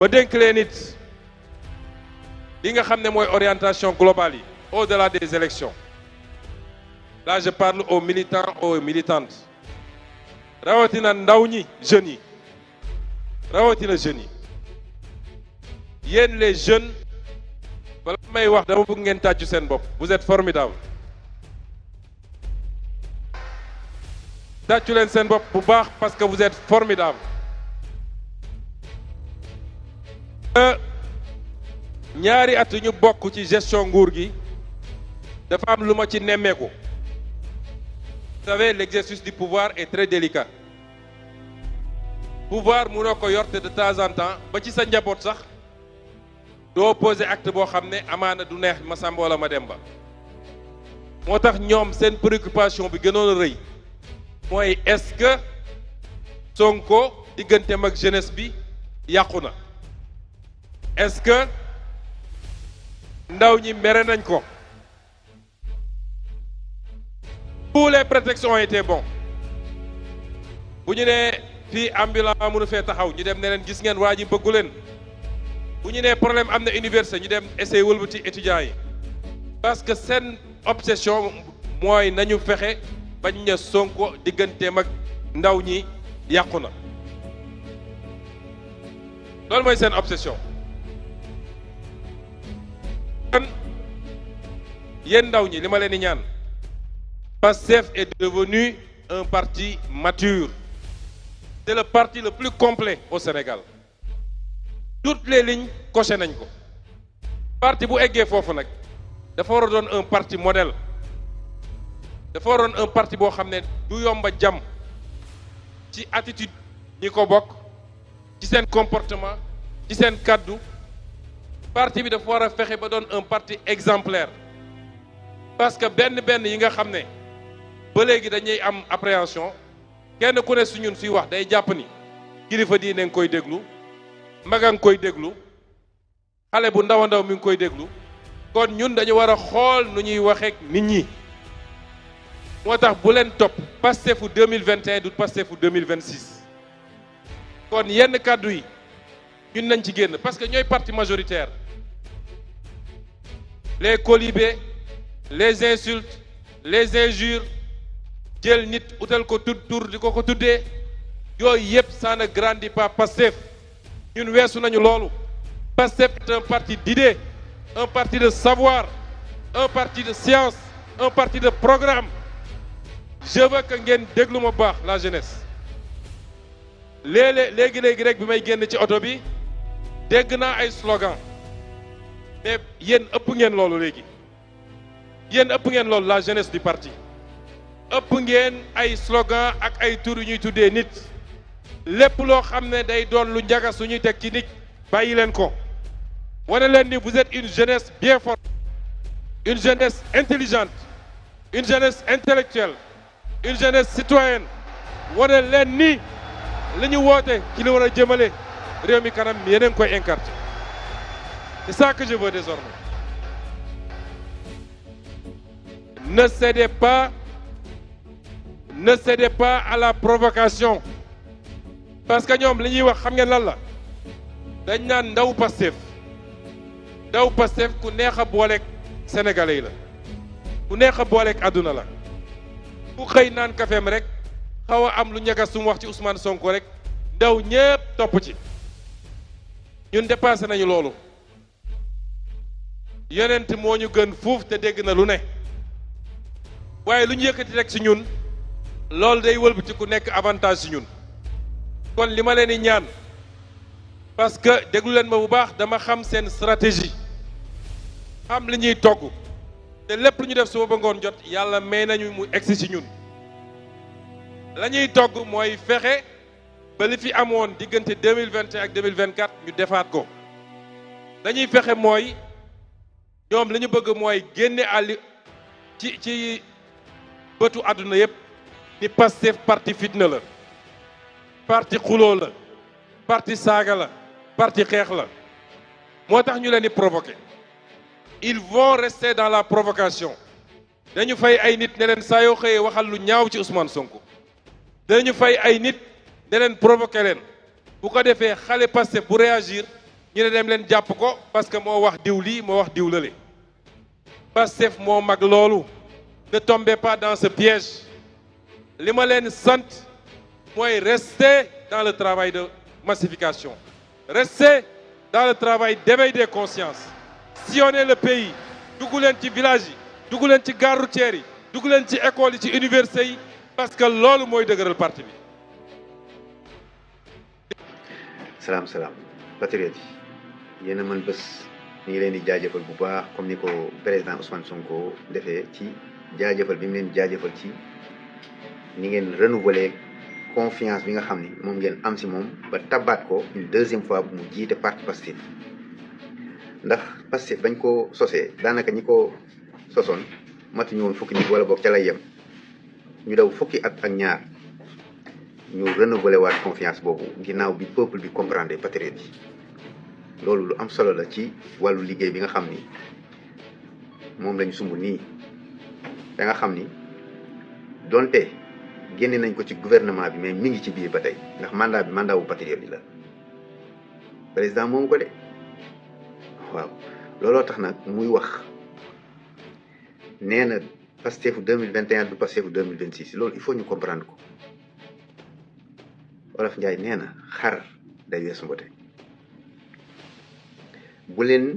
ba dénk leen it li nga xam ne mooy orientation globale yi au-delà des élections. Là je parle aux militants, aux militantes rawatina ndaw ñi jeunes yi rawatina jeunes yi yéen les jeunes bala may wax dama bëgg ngeen tàccu seen bopp. Vous êtes formidables. tàccu leen seen bopp bu baax parce que vous êtes formidables. ñaari at ñu bokk ci gestion nguur gi dafa am lu ma ci nemmeeku. Vous savez, l'exercice du pouvoir est très délicat. Pouvoir mënoo ko yor te de temps en temps ba ci sa njaboot sax doo poser acte boo xam ne amaana du neex ma Samba wala ma Demba. moo tax ñoom seen préoccupation bi gënoon a rëy mooy est-ce que Sonko digganteem ak jeunesse bi yàqu na. est-ce que ndaw ñi mere nañ ko. tous les prétextes ont été bons. bu ñu nee fii ambulant mënu fee taxaw ñu dem ne leen gis ngeen waa ji bëggu leen. bu ñu nee problème am na université ñu dem essayer wëlbati étudiants yi. parce que seen obsession mooy nañu fexe bañ ña Sonko digganteem ak ndaw ñi yàqu na. loolu mooy seen obsession. kon yéen ndaw ñi li ma leen di ñaan. PASTEF est devenu un parti mature. C'est le parti le plus complet au Sénégal. Toutes les lignes coché nañ ko. parti bu eggee foofu nag dafa war a doon un parti modèle. dafa war a doon un parti boo xam ne du yomba jàmm ci attitude ñi ko bokk ci seen comportement ci seen kàddu. parti bi dafa war a fexe ba doon un parti exemplaire. parce que benn yi nga xam ne ba léegi dañuy am appréhension kenn ku ne su ñun suy wax day jàpp ni kilifa diine nga koy déglu maga nga koy déglu xale bu ndaw a ndaw mi ngi koy déglu kon ñun dañu war a xool nu ñuy waxeek nit ñi. moo tax bu leen topp Pastefu 2021 du Pastefu 2026 kon yenn kàddu yi ñun nañ ci génn parce que ñooy parti majoritaire. les colibés, les insultes, les injures jël nit utal ko tur di ko tuddee yooyu yëpp ça ne grandit pas Pastef. ñun weesu nañu loolu. Pastef est un parti d'idées, un parti de savoir, un parti de science, un parti de programme. Je veux que ngeen déglu ma baax la jeunesse. léegi rek bi may génn ci oto bi dégg naa ay slogan mais yéen ëpp ngeen loolu léegi. yéen ëpp ngeen loolu la jeunesse du parti. ëpp ngeen ay slogan ak ay tur yu ñuy tuddee nit. lépp loo xam ne day doon lu njaga suñuy teg ci nit bàyyi leen ko. wane leen ni vous êtes une jeunesse bien forte, une jeunesse intelligente, une jeunesse intellectuelle, une jeunesse citoyenne. wane leen ni li ñu woote ci li war a jëmale réew mi kanam yéen a ngi koy incarner. C'est ça que je veux désormais. Ne cédez pas à la provocation. parce que ñoom li ñuy wax xam ngeen lan la dañ naan ndaw Pastef ku neex a booleeg sénégalais yi la ku neex a booleeg àdduna la ku xëy naan kafeem rek xaw a am lu ñagas sum wax ci Ousmane Sonko rek ndaw ñépp topp ci. ñun dépassé nañu loolu. yonent moo ñu gën fuuf te dégg na lu ne waaye lu ñu yëkkati rek ci ñun loolu day wëlbati ku nekk avantage ci ñun. kon li ma leen di ñaan parce que déglu leen ma bu baax dama xam seen stratégie xam li ñuy togg te lépp lu ñu def suba ba ngoon jot yàlla may nañu mu egsi ci ñun. la ñuy togg mooy fexe ba li fi amoon diggante 2021 ak 2024 ñu defaat ko. dañuy fexe mooy ñoom li ñu bëgg mooy génne àll ci bëtu àdduna yépp ni Pastef parti fitna la. parti xuloo la parti saaga la parti xeex la moo tax ñu leen di provoquer. ils vont rester dans la provocation. dañu fay ay nit ne leen saa yoo xëyee waxal lu ñaaw ci Ousmane Sonko. dañu fay ay nit ne leen provoquer leen bu ko defee xale Pastef bu réagir ñu ne dem leen jàpp ko parce que moo wax diw lii moo wax diw lële Pastef moo mag loolu. Ne tombez pas dans ce piège li ma leen sant mooy rester dans le travail de massification rester dans le travail d'éveil des consciences sillonner le pays dugg leen ci village yi dugg leen ci gare routière yi dugg leen ci école yi ci université yi parce que loolu mooy dëgëral parti bi. salaam patriote yi yéen a mën bés ñu ngi leen di jaajëfal bu baax comme ni ko président Ousmane Sonko defee ci jaajëfal bi mu leen jaajëfal ci ni ngeen renouveler confiance bi nga xam ni moom ngeen am si moom ba tabaat ko une deuxième fois bu mu jiite parti Pastef ndax Pastef bañ ko sosee daanaka ñi ko sosoon matuñu woon fukki nit wala boog ca lay yem ñu daw fukki at ak ñaar ñu renouveler waat confiance boobu ginnaaw bi peuple bi comprendre patriote yi loolu lu am solo la ci wàllu liggéey bi nga xam ni moom lañu sumb nii da nga xam ni donte génne nañ ko ci gouvernement bi mais mi ngi ci biir ba tey ndax mandat bi mandat wu patriote yi la président moom ko de waaw looloo tax nag muy wax nee na Pastefu 2021 du Pastefu 2026 loolu il faut ñu comprendre ko Wolof Njaay nee na xar day weesu mbote bu leen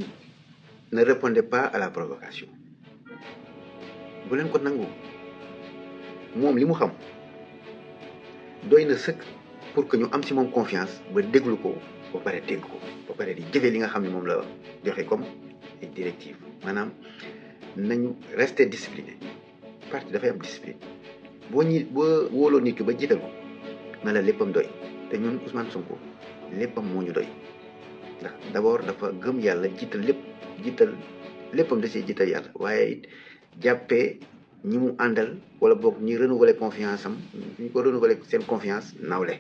ne répondez pas à la provocation bu leen ko nangu moom li mu xam doy na sëkk pour que ñu am ci moom confiance ba déglu ko ba pare dégg ko ba pare di jëfee li nga xam ne moom la joxe comme ay directive maanaam nañu rester discipliné parti dafay am discipline boo wóoloo nit ki ba jiital ko na la léppam doy te ñun Ousmane Sonko léppam moo ñu doy ndax d'abord dafa gëm yàlla jiital léppam da see jiital yàlla waaye it jàppee ñi mu àndal wala boog ñi renouveler confiance am ñu ko renouveler seen confiance nawle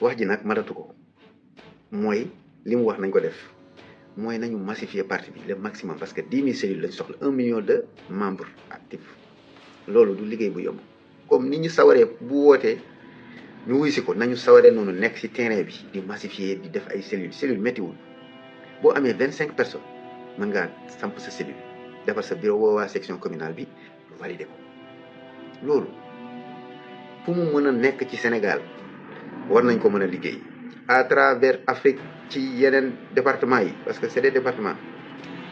wax ji nag matatu ko mooy li mu wax nañ ko def mooy nañu massifier parti bi le maximum parce que 10 000 cellules lañ soxla 1 million de membres actifs loolu du liggéey bu yomb comme ni ñu sawaree bu wootee ñu wuy si ko nañu sawaree noonu nekk ci terrain bi di massifier di def ay cellules méttiwul boo amee 25 personnes mën ngaa samp sa cellule defar sa bureau woowaa section communale bi lu validé ko loolu fu mu mën a nekk ci Sénégal war nañ ko mën a liggéey à travers Afrique ci yeneen départements yi parce que c'est des départements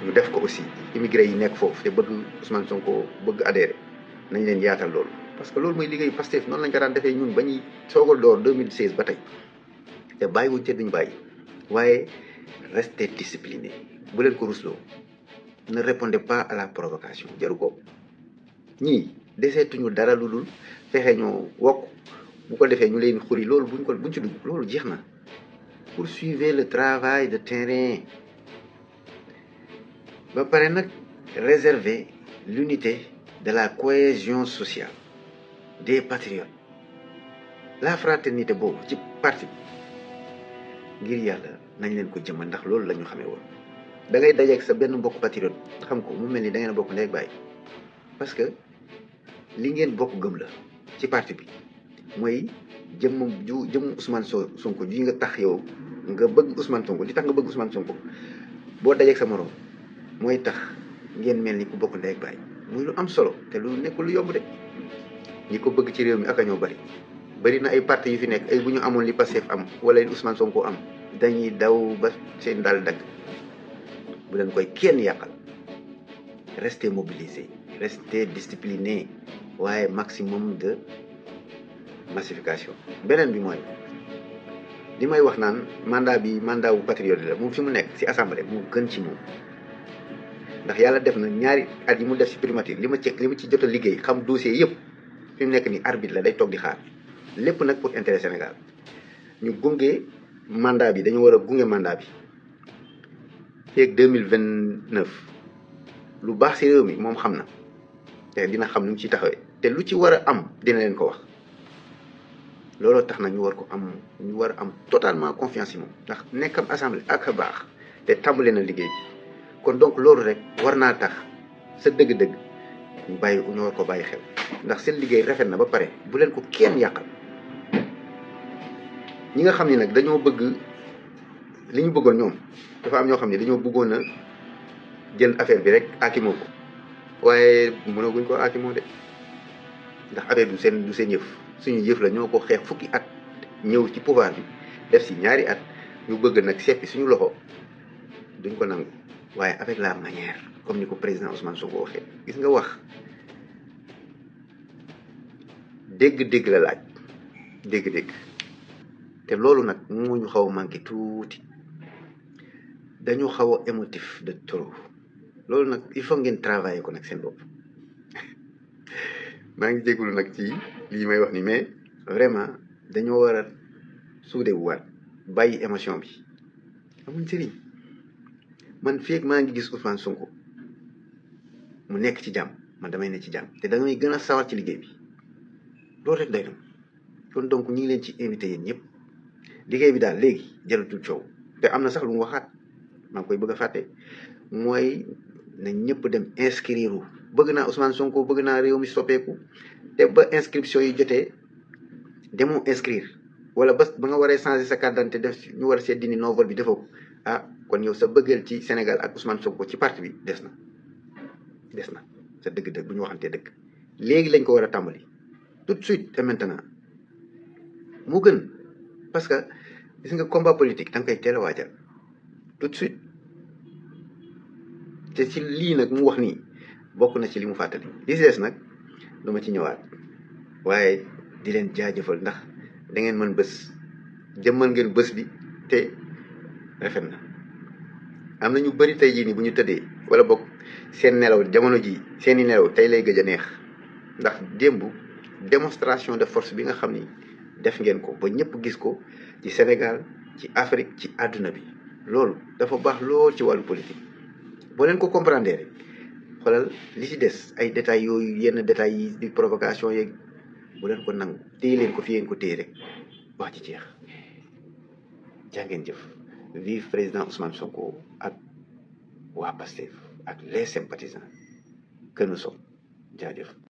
ñu def ko aussi immigré yi nekk foofu te bëgg Ousmane Sonko bëgg adhéré nañ leen yaatal loolu parce que loolu mooy liggéeyu Pastef noonu lañ ko daan defee ñun ba ñuy soogal door 2016 ba tey te bàyyiwuñ te duñ bàyyi waaye restez discipliné bu leen ko rusloo ne répondez pas à la provocation jaru ko ñii deseetuñu dara lu dul fexe ñoo wokk bu ko defee ñu leen xuri loolu buñ ci dugg loolu jeex na poursuivez le travail de terrain ba pare nag réserver l'unité de la cohésion sociale des patriotes la fraternité boobu ci parti bi ngir yàlla nañ leen ko jëmmal ndax loolu la ñu xamee woon da ngay dajeeg sa benn mbokk patriote xam ko mu mel ni da ngeen bokk ndey ak baay parce que li ngeen bokk gëm la ci parti bi mooy jëmm Ousmane Sonko ji nga tax yow nga bëgg Ousmane Sonko li tax nga bëgg Ousmane Sonko boo dajeeg sa morom mooy tax ngeen mel ni ku bokk ndey ak baay muy lu am solo te lu nekk lu yomb de ñi ko bëgg ci réew mi ak a ñoo bari na ay parti yu fi nekk ay bu ñu amoon li Pastef am wala li Ousmane Sonko am dañuy daw ba seen dal dagg bu leen koy kenn yàqal restez mobilisé restez discipliné waaye maximum de massification beneen bi mooy li may wax naan mandat wu patriote la moom fi mu nekk ci assemblée mu gën ci moom ndax yàlla def na ñaari at yi mu def ci primature li ma ci jot a liggéey xam dossier yëpp fi mu nekk ni arbitre la day toog di xaar lépp nag pour intérêt Sénégal ñu gunge mandat bi dañu war a gunge mandat bi feeg 2029 lu baax ci réew mi moom xam na te dina xam nu mu ciy taxawee te lu ci war a am dina leen ko wax looloo tax na ñu war a am totalement confiance ci moom ndax nekkam assemblée ak a baax te tàmbale na liggéey bi kon donc loolu rek war naa tax sa dëgg-dëgg ñu war ko bàyyi xel ndax seen liggéey rafet na ba pare bu leen ko kenn yàqal ñi nga xam ne nag dañoo bëgg li ñu bëggoon ñoom dafa am ñoo xam ne dañoo bëggoon a jël affaire bi rek aakimoo ko waaye mënaguñ ko aakimoo de ndax affaire du seen yëf suñu yëf la ñoo ko xeex fukki at ñëw ci pouvoir bi def si ñaari at ñu bëgg nag seppi suñu loxo duñ ko nangu waaye avec la manière comme ni ko président Ousmane Sonko waxee gis nga wax dégg-dégg la laaj dégg-dégg te loolu nag moo ñu xaw a manqué tuuti dañu xaw a émotif de trop loolu nag il faut ngeen travailler ko nag seen bopp maa ngi jégalu nag ci lii may wax ni mais vraiment dañoo war a suude bu waat bàyyi émotion bi amuñ sëriñ man fii maa ngi gis Ousmane Sonko mu nekk ci jàmm man damay ne ci jàmm te damay gën a sawar ci liggéey bi loolu rek doy na kon donc ñu ngi leen ci invité yéen ñëpp liggéey bi daal léegi jaratul coow te am na sax lu mu waxaat maa ngi koy bëgg a fàtte mooy na ñëpp dem inscrire bëgg naa Ousmane Sonko bëgg naa réew mi soppeeku te ba inscription yi jotee demoo inscrire wala ba nga waree changer sa carte d'identité def ñu war a seet dindi non-vote bi defoo ko ah kon yow sa bëggeel ci Sénégal ak Ousmane Sonko ci parti bi des na sa dëgg-dëgg bu ñu waxantee dëgg léegi lañ ko war a tàmbali tout de suite et maintenant moo gën parce que gis nga combat politique da nga koy teel a waajal tout de suite te ci lii nag mu wax nii bokk na ci li mu fàttali li si des nag du ma ci ñëwaat waaye di leen jaajëfal ndax da ngeen mën bés jëmmal ngeen bés bi te rafet na am na ñu bëri tey jii nii bu ñu tëddee wala bokk seen nelaw jamono ji seeni nelaw tey lay gëj a neex ndax démb démonstration de force bi nga xam ni def ngeen ko ba ñëpp gis ko ci Sénégal ci Afrique ci àdduna bi loolu dafa baax lool ci wàllu politique boo leen ko comprendre rek xoolal li ci des ay détails yooyu yenn détails yi di provocation yeeg bu leen ko nangu téye leen ko fi ngeen ko téye rek wax ci jeex jaa ngeen jëf vive président Ousmane Sonko ak waa Pastef ak les sympathisants que nous sommes jaajëf